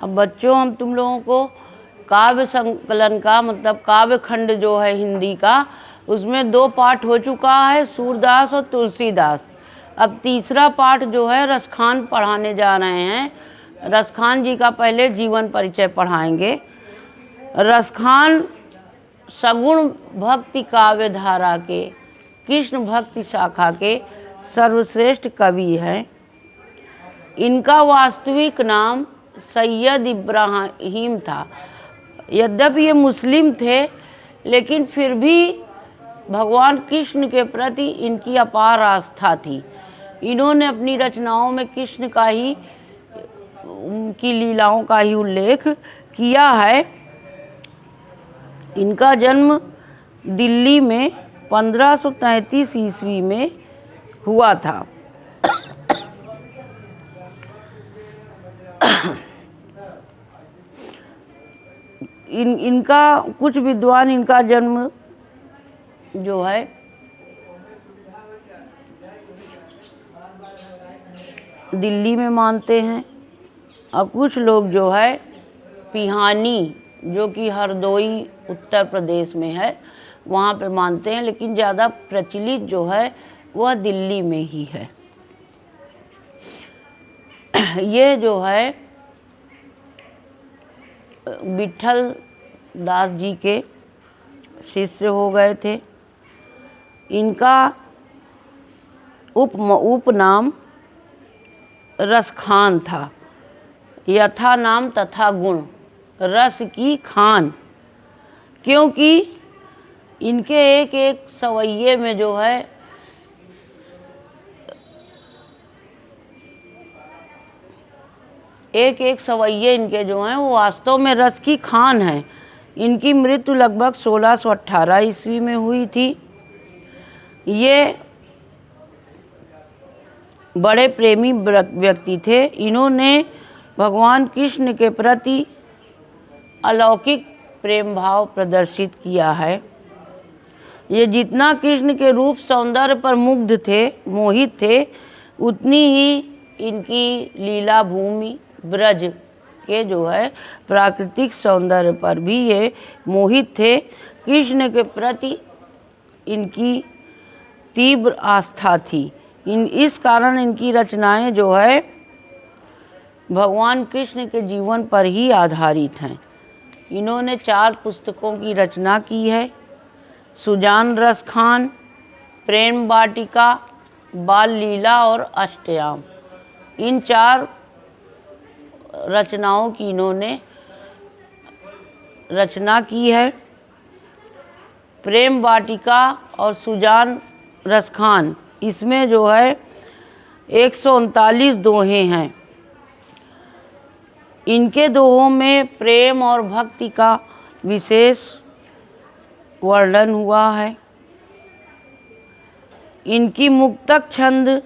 अब बच्चों, हम तुम लोगों को काव्य संकलन का मतलब काव्य खंड जो है हिंदी का, उसमें 2 पाठ हो चुका है, सूरदास और तुलसीदास। अब तीसरा पाठ जो है रसखान पढ़ाने जा रहे हैं। रसखान जी का पहले जीवन परिचय पढ़ाएंगे। रसखान सगुण भक्ति काव्य धारा के कृष्ण भक्ति शाखा के सर्वश्रेष्ठ कवि हैं। इनका वास्तविक नाम सैयद इब्राहिम था। यद्यपि ये मुस्लिम थे, लेकिन फिर भी भगवान कृष्ण के प्रति इनकी अपार आस्था थी। इन्होंने अपनी रचनाओं में कृष्ण का ही, उनकी लीलाओं का ही उल्लेख किया है। इनका जन्म दिल्ली में 1533 ईस्वी में हुआ था। इनका कुछ विद्वान इनका जन्म जो है दिल्ली में मानते हैं, और कुछ लोग जो है पिहानी, जो कि हरदोई उत्तर प्रदेश में है, वहाँ पे मानते हैं। लेकिन ज़्यादा प्रचलित जो है वह दिल्ली में ही है। ये जो है विठल दास जी के शिष्य हो गए थे। इनका उपनाम रसखान था। यथा नाम तथा गुण, रस की खान, क्योंकि इनके एक एक सवैये में जो है एक एक सवैये इनके जो हैं वो वास्तव में रस की खान है। इनकी मृत्यु लगभग 1618 ईस्वी में हुई थी। ये बड़े प्रेमी व्यक्ति थे। इन्होंने भगवान कृष्ण के प्रति अलौकिक प्रेम भाव प्रदर्शित किया है। ये जितना कृष्ण के रूप सौंदर्य पर मुग्ध थे, मोहित थे, उतनी ही इनकी लीला भूमि ब्रज के जो है प्राकृतिक सौंदर्य पर भी ये मोहित थे। कृष्ण के प्रति इनकी तीव्र आस्था थी। इस कारण इनकी रचनाएं जो है भगवान कृष्ण के जीवन पर ही आधारित हैं। इन्होंने 4 पुस्तकों की रचना की है। सुजान रसखान, प्रेम वाटिका, बाल लीला और अष्टयाम। इन 4 रचनाओं की इन्होंने रचना की है। प्रेम वाटिका और सुजान रसखान, इसमें जो है 139 दोहे हैं। इनके दोहों में प्रेम और भक्ति का विशेष वर्णन हुआ है। इनकी मुक्तक छंद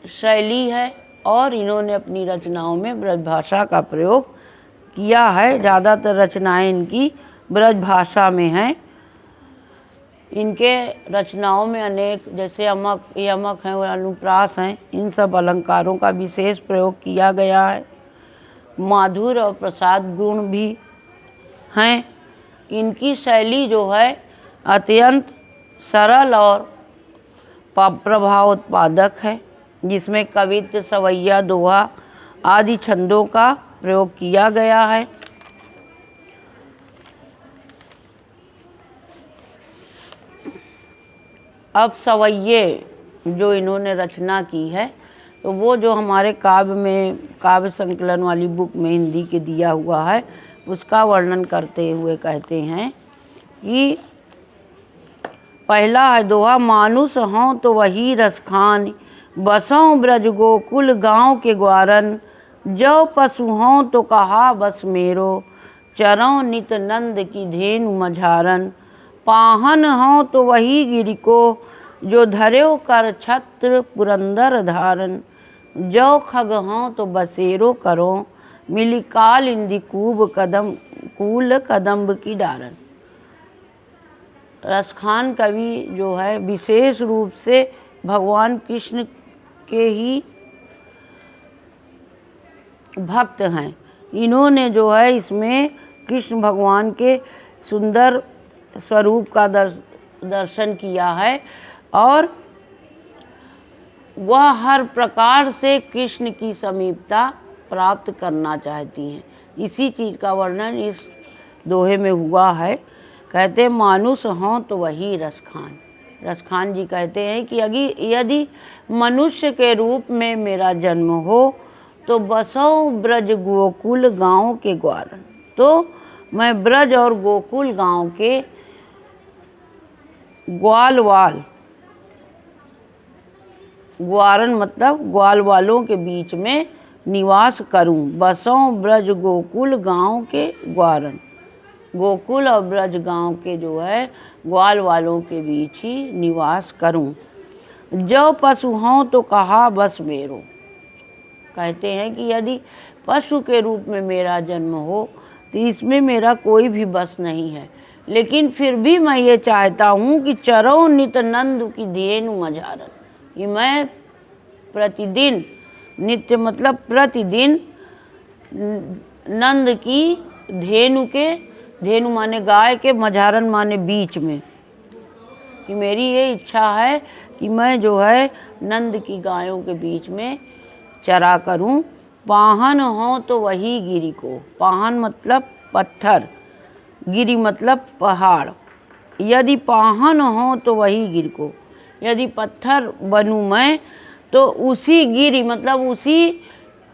शैली है और इन्होंने अपनी रचनाओं में ब्रज भाषा का प्रयोग किया है। ज़्यादातर रचनाएं इनकी ब्रज भाषा में हैं। इनके रचनाओं में अनेक, जैसे यमक हैं और अनुप्रास हैं, इन सब अलंकारों का विशेष प्रयोग किया गया है। माधुर्य और प्रसाद गुण भी हैं। इनकी शैली जो है अत्यंत सरल और प्रभाव उत्पादक है, जिसमें कवित्व, सवैया, दोहा आदि छंदों का प्रयोग किया गया है। अब सवैये जो इन्होंने रचना की है, तो वो जो हमारे काव्य संकलन वाली बुक में हिंदी के दिया हुआ है, उसका वर्णन करते हुए कहते हैं कि पहला है दोहा, मानुष हों तो वही रसखान, बसों ब्रज गोकुल गाँव के ग्वारन, जो पशु हों तो कहा बस मेरो, चरों नित नंद की धेनु मझारन, पाहन हों तो वही गिरि को, जो धर्यो कर छत्र पुरंदर धारन, जो खग हों तो बसेरो करो, मिली काल इंदि कूल कदम्ब की डारन। रसखान कवि जो है विशेष रूप से भगवान कृष्ण के ही भक्त हैं। इन्होंने जो है इसमें कृष्ण भगवान के सुंदर स्वरूप का दर्शन किया है और वह हर प्रकार से कृष्ण की समीपता प्राप्त करना चाहती हैं। इसी चीज़ का वर्णन इस दोहे में हुआ है। कहते मानुष हों तो वही रसखान। रसखान जी कहते हैं कि यदि मनुष्य के रूप में मेरा जन्म हो तो बसो ब्रज गोकुल गांव के ग्वारन। तो मैं ब्रज और गोकुल गांव के ग्वारन मतलब ग्वाल वालों के बीच में निवास करूं। बसों ब्रज गोकुल गांव के ग्वारन। गोकुल और ब्रज गांव के जो है ग्वाल वालों के बीच ही निवास करूं। जो पशु हों तो कहा बस मेरो। कहते हैं कि यदि पशु के रूप में मेरा जन्म हो तो इसमें मेरा कोई भी बस नहीं है, लेकिन फिर भी मैं ये चाहता हूँ कि चरो नित नंद की धेनु मझारन, कि मैं प्रतिदिन, नित्य मतलब प्रतिदिन, नंद की धेनु के, धेनु माने गाय के, मझारन माने बीच में, कि मेरी ये इच्छा है कि मैं जो है नंद की गायों के बीच में चरा करूं। पाहन हो तो वही गिरी को। पाहन मतलब पत्थर, गिरी मतलब पहाड़। यदि पाहन हो तो वही गिर को, यदि पत्थर बनूं मैं तो उसी गिरी मतलब उसी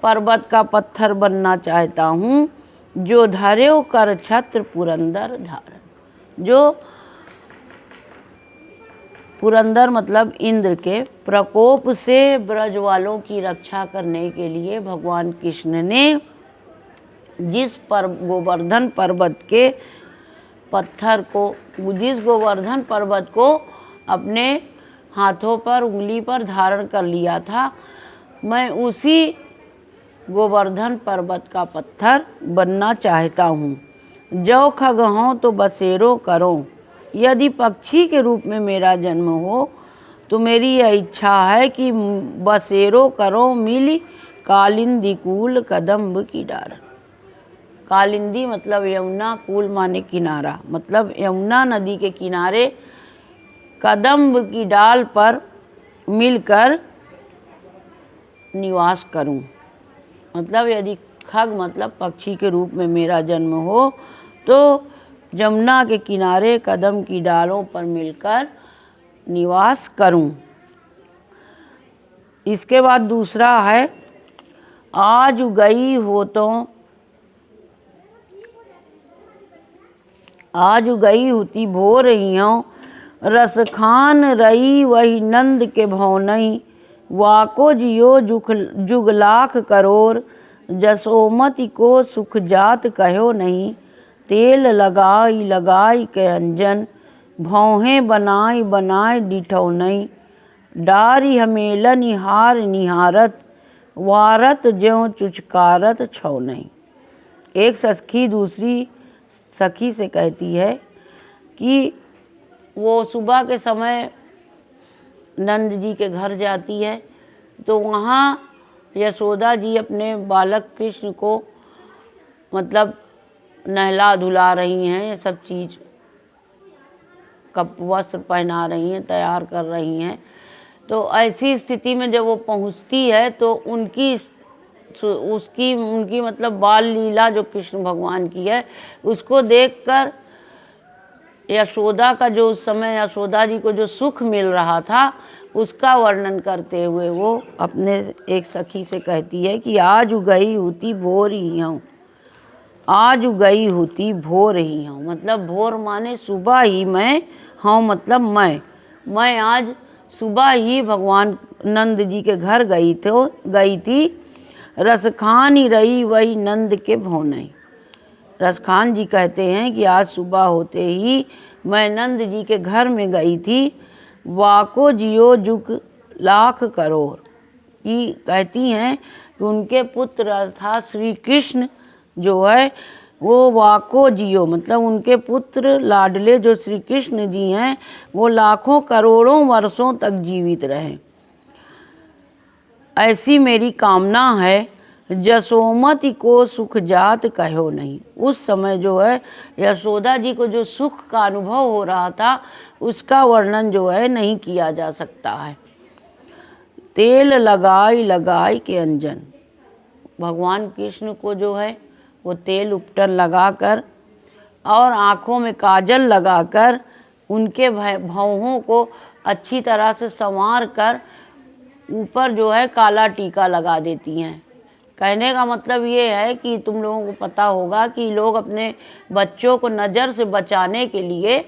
पर्वत का पत्थर बनना चाहता हूँ जो धर्यो कर छत्र पुरंदर धारण। जो पुरंदर मतलब इंद्र के प्रकोप से ब्रज वालों की रक्षा करने के लिए भगवान कृष्ण ने जिस गोवर्धन पर्वत के पत्थर को, जिस गोवर्धन पर्वत को अपने हाथों पर, उंगली पर धारण कर लिया था, मैं उसी गोवर्धन पर्वत का पत्थर बनना चाहता हूँ। जो खग हों तो बसेरो करो। यदि पक्षी के रूप में मेरा जन्म हो तो मेरी यह इच्छा है कि बसेरो करो मिली कालिंदी कूल कदम्ब की डारन। कालिंदी मतलब यमुना, कूल माने किनारा, मतलब यमुना नदी के किनारे कदम्ब की डाल पर मिलकर निवास करूं। मतलब यदि खग मतलब पक्षी के रूप में मेरा जन्म हो तो यमुना के किनारे कदम की डालों पर मिलकर निवास करूं। इसके बाद दूसरा है आज गई हो तो, आज गई होती भोर हियों रस खान रही वही नंद के भौनई। वाको जियो जुग लाख करोड़ जसोमति को सुख जात कहो नहीं। तेल लगाई लगाई के अंजन भौहें बनाई बनाई डिठौनई। डारी हमेलन निहार निहारत वारत ज्यों चुचकारत छौनई। एक सखी दूसरी सखी से कहती है कि वो सुबह के समय नंद जी के घर जाती है तो वहाँ यशोदा जी अपने बालक कृष्ण को मतलब नहला धुला रही हैं, ये सब चीज़ कप वस्त्र पहना रही हैं, तैयार कर रही हैं। तो ऐसी स्थिति में जब वो पहुँचती है तो उनकी मतलब बाल लीला जो कृष्ण भगवान की है उसको देखकर यशोदा का जो उस समय यशोदा जी को जो सुख मिल रहा था उसका वर्णन करते हुए वो अपने एक सखी से कहती है कि आज गई होती भोर ही हूँ। आज गई होती भोर ही हूँ मतलब भोर माने सुबह ही, मैं हूँ मतलब मैं आज सुबह ही भगवान नंद जी के घर गई थी। रसखान ही रही वही नंद के भौनई। रसखान जी कहते हैं कि आज सुबह होते ही मैं नंद जी के घर में गई थी। वाको जियो जुग लाख करोड़, की कहती हैं कि उनके पुत्र अर्थात श्री कृष्ण जो है वो वाको जियो मतलब उनके पुत्र लाडले जो श्री कृष्ण जी हैं वो लाखों करोड़ों वर्षों तक जीवित रहें, ऐसी मेरी कामना है। जसोमति को सुख जात कहो नहीं। उस समय जो है यशोदा जी को जो सुख का अनुभव हो रहा था उसका वर्णन जो है नहीं किया जा सकता है। तेल लगाई लगाई के अंजन, भगवान कृष्ण को जो है वो तेल उपटन लगाकर और आँखों में काजल लगाकर उनके भौहों को अच्छी तरह से संवार कर ऊपर जो है काला टीका लगा देती हैं। कहने का मतलब ये है कि तुम लोगों को पता होगा कि लोग अपने बच्चों को नज़र से बचाने के लिए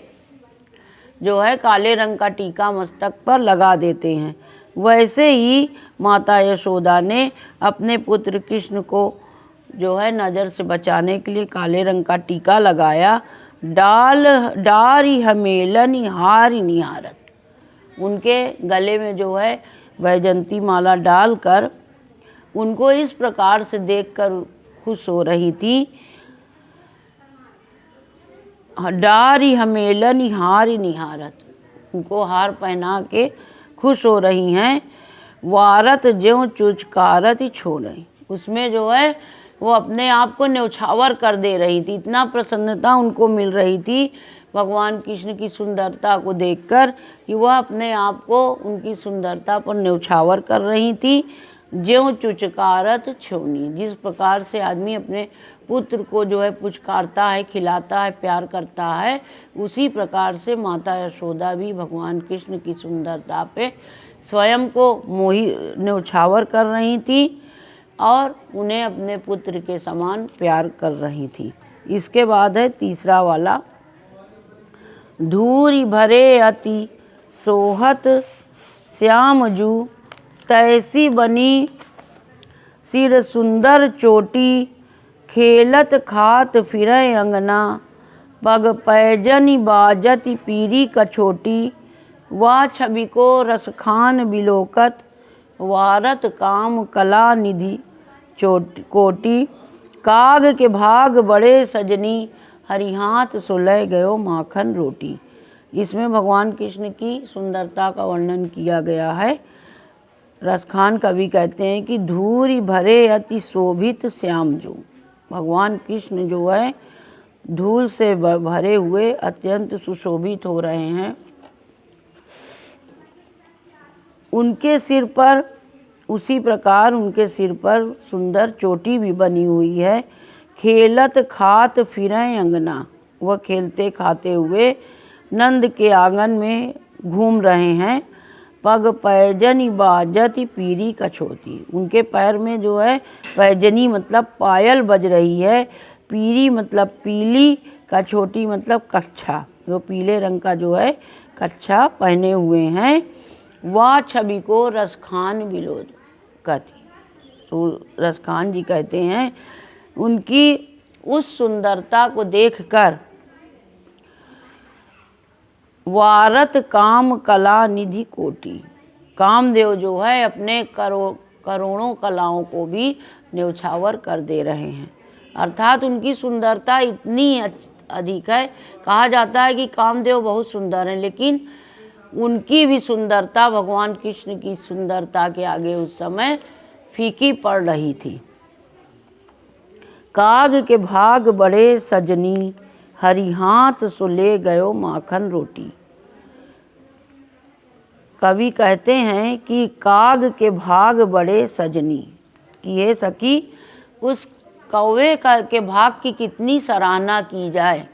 जो है काले रंग का टीका मस्तक पर लगा देते हैं। वैसे ही माता यशोदा ने अपने पुत्र कृष्ण को जो है नज़र से बचाने के लिए काले रंग का टीका लगाया। डारी हमेलनी हारी निहारत, उनके गले में जो है वैजंती माला डालकर उनको इस प्रकार से देखकर खुश हो रही थी। डारी हमेलनी हारी निहारत, उनको हार पहना के खुश हो रही हैं। वारत ज्यों चुचकारत छोड़े, उसमें जो है वो अपने आप को न्यौछावर कर दे रही थी। इतना प्रसन्नता उनको मिल रही थी भगवान कृष्ण की सुंदरता को देखकर कि वह अपने आप को उनकी सुंदरता पर न्यौछावर कर रही थी। ज्यों चुचकारत छोनी, जिस प्रकार से आदमी अपने पुत्र को जो है पुचकारता है, खिलाता है, प्यार करता है, उसी प्रकार से माता यशोदा भी भगवान कृष्ण की सुंदरता पे स्वयं को न्यौछावर कर रही थी और उन्हें अपने पुत्र के समान प्यार कर रही थी। इसके बाद है तीसरा वाला, धूरी भरे अति सोहत श्याम जू, तैसी बनी सिर सुंदर चोटी, खेलत खात फिरै अंगना, पग पैजनी बाजती पीरी कछोटी, वा छवि को रसखान बिलोकत, वारत काम कला निधि कोटि, काग के भाग बड़े सजनी, हरिहाथ सुलह गयो माखन रोटी। इसमें भगवान कृष्ण की सुंदरता का वर्णन किया गया है। रसखान कवि कहते हैं कि धूरी भरे अति शोभित श्याम जो, भगवान कृष्ण जो है धूल से भरे हुए अत्यंत सुशोभित हो रहे हैं। उनके सिर पर उसी प्रकार उनके सिर पर सुंदर चोटी भी बनी हुई है। खेलत खात फिरें अंगना, वह खेलते खाते हुए नंद के आंगन में घूम रहे हैं। पग पैजनी बाजती पीरी कछोती, उनके पैर में जो है पैजनी मतलब पायल बज रही है, पीरी मतलब पीली, कछोटी मतलब कच्छा, जो पीले रंग का जो है कच्छा पहने हुए हैं। वाह छवि को रसखान बिलोद कथी, तो रसखान जी कहते हैं उनकी उस सुंदरता को देखकर वारत काम कला निधि कोटि, कामदेव जो है अपने करोड़ों कलाओं को भी न्यौछावर कर दे रहे हैं। अर्थात उनकी सुंदरता इतनी अधिक है, कहा जाता है कि कामदेव बहुत सुंदर हैं, लेकिन उनकी भी सुंदरता भगवान कृष्ण की सुंदरता के आगे उस समय फीकी पड़ रही थी। काग के भाग बड़े सजनी, हरिहाथ सुले गयो माखन रोटी। कवि कहते हैं कि काग के भाग बड़े सजनी, कि हे सखी उस कौवे के भाग की कितनी सराहना की जाए।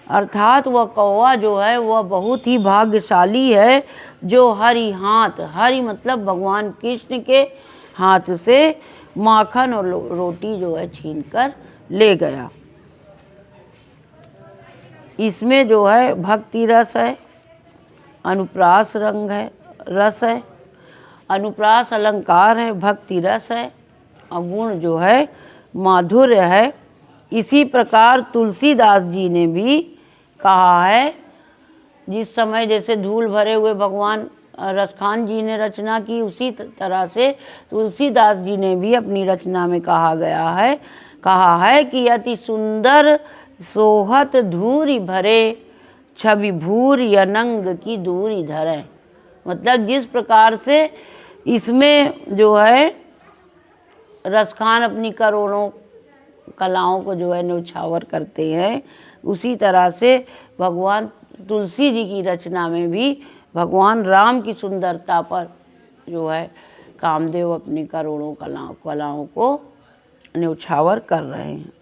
अर्थात वह कौवा जो है वह बहुत ही भाग्यशाली है जो हरि हाथ, हरि मतलब भगवान कृष्ण के हाथ से माखन और रोटी जो है छीन कर ले गया। इसमें जो है भक्ति रस है, अनुप्रास रंग है, रस है, अनुप्रास अलंकार है, भक्ति रस है और गुण जो है माधुर्य है। इसी प्रकार तुलसीदास जी ने भी कहा है, जिस समय जैसे धूल भरे हुए भगवान रसखान जी ने रचना की, उसी तरह से तुलसीदास जी ने भी अपनी रचना में कहा है कि अति सुंदर सोहत धूरी भरे, छवि भूरी अनंग की दूरी धरे। मतलब जिस प्रकार से इसमें जो है रसखान अपनी करोड़ों कलाओं को जो है न्यौछावर करते हैं, उसी तरह से भगवान तुलसी जी की रचना में भी भगवान राम की सुंदरता पर जो है कामदेव अपनी करोड़ों कलाओं को न्यौछावर कर रहे हैं।